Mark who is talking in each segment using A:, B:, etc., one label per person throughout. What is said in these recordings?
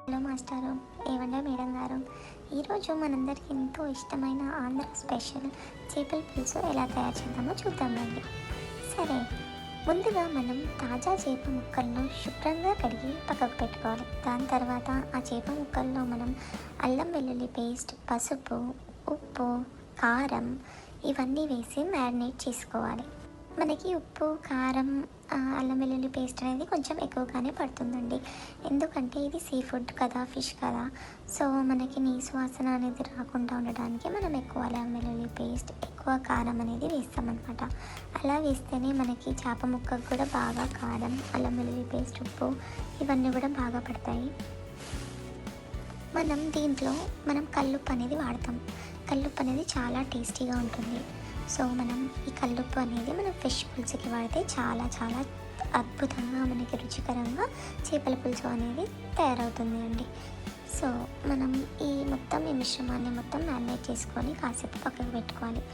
A: Hello మాస్టారు, ఏవండే madam గారు. ఈరోజు మనందరికీ ఎంతో ఇష్టమైన ఆంధ్ర స్పెషల్ చేపల పులుసు ఎలా తయారు చేద్దామో చూద్దామండి. సరే, ముందుగా మనం తాజా చేప ముక్కలను శుభ్రంగా కడిగి పక్కకు పెట్టుకోవాలి. దాని తర్వాత ఆ చేప ముక్కల్లో మనం అల్లం వెల్లుల్లి పేస్ట్, పసుపు, ఉప్పు, కారం ఇవన్నీ వేసి మ్యారినేట్ చేసుకోవాలి. మనకి ఉప్పు, కారం, అల్లం వెల్లుల్లి పేస్ట్ అనేది కొంచెం ఎక్కువగానే పడుతుందండి. ఎందుకంటే ఇది సీ ఫుడ్ కదా, ఫిష్ కదా. సో మనకి నీసు వాసన అనేది రాకుండా ఉండడానికి మనం ఎక్కువ అల్లం వెల్లుల్లి పేస్ట్, ఎక్కువ కారం అనేది వేస్తామన్నమాట. అలా వేస్తేనే మనకి చేప ముక్కకు కూడా బాగా కారం, అల్లం వెల్లుల్లి పేస్ట్, ఉప్పు ఇవన్నీ కూడా బాగా పడతాయి. మనం కల్లుప్పు అనేది వాడతాం. కల్లుప్పు అనేది చాలా టేస్టీగా ఉంటుంది. సో మనం ఈ కల్లుప్పు అనేది మనం ఫిష్ పులుసుకి వాడితే చాలా చాలా అద్భుతంగా మనకి రుచికరంగా చేపల పులుసు అనేది తయారవుతుంది అండి. సో మనం ఈ మిశ్రమాన్ని మొత్తం మ్యారినేట్ చేసుకొని కాసేపు పక్కకు పెట్టుకోవాలి.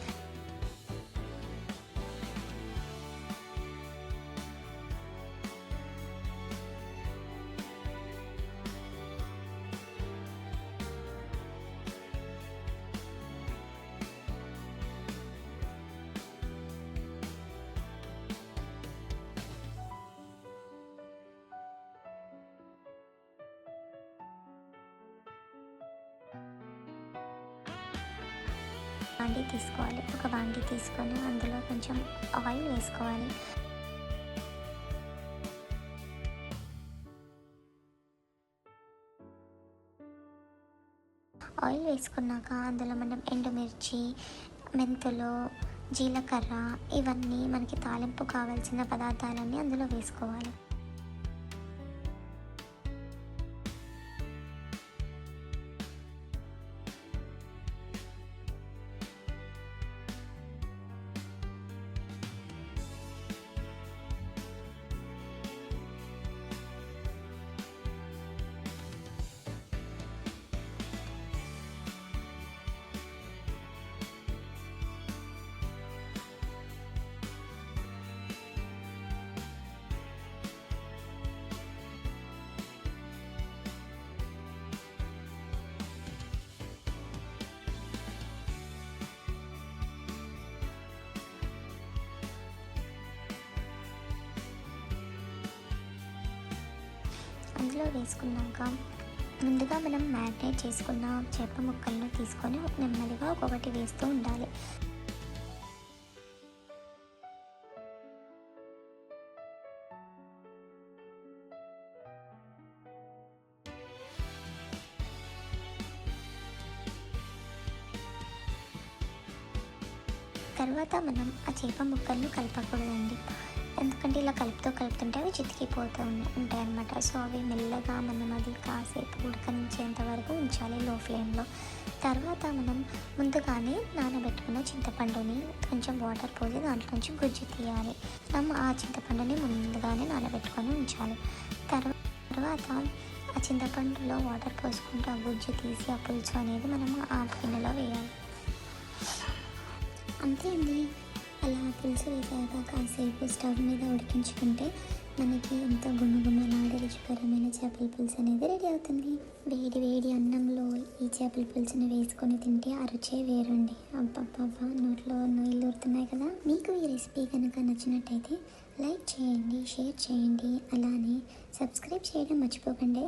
A: ఒక బాండీ తీసుకొని అందులో కొంచెం ఆయిల్ వేసుకోవాలి. ఆయిల్ వేసుకున్నాక అందులో మనం ఎండుమిర్చి, మెంతులు, జీలకర్ర ఇవన్నీ మనకి తాలింపు కావాల్సిన పదార్థాలన్నీ అందులో వేసుకోవాలి. అందులో వేసుకున్నాక ముందుగా మనం మ్యారినేట్ చేసుకున్న చేప ముక్కలను తీసుకొని నెమ్మదిగా ఒక్కొక్కటి వేస్తూ ఉండాలి. తర్వాత మనం ఆ చేప ముక్కలను కలపకూడదండి. ఎందుకంటే ఇలా కలుపుతుంటే అవి చితికిపోతూ ఉంటాయి అన్నమాట. సో అవి మెల్లగా మనం అది కాసేపు ఉడకనించేంత వరకు ఉంచాలి లో ఫ్లేమ్లో. తర్వాత మనం ముందుగానే నానబెట్టుకున్న చింతపండుని కొంచెం వాటర్ పోసి దాంట్లో నుంచి గుజ్జు తీయాలి. మనం ఆ చింతపండుని ముందుగానే నానబెట్టుకొని ఉంచాలి. తర్వాత ఆ చింతపండులో వాటర్ పోసుకుంటూ ఆ గుజ్జు తీసి ఆ పులుసు అనేది మనం ఆ గిన్నెలో వేయాలి. అంతే అండి. అలా పులుసు వేసాక కాసేపు స్టవ్ మీద ఉడికించుకుంటే మనకి ఎంతో గుమ్మగుమ్మలాడే రుచికరమైన చేపల పులుసు అనేది రెడీ అవుతుంది. వేడి వేడి అన్నంలో ఈ చేపల పులుసుని వేసుకొని తింటే ఆ రుచే వేరండి. అబ్బబ్బబ్బా, నోట్లో నీళ్ళు ఊరుతున్నాయి కదా. మీకు ఈ రెసిపీ కనుక నచ్చినట్టయితే లైక్ చేయండి, షేర్ చేయండి, అలానే సబ్స్క్రైబ్ చేయడం మర్చిపోకండి.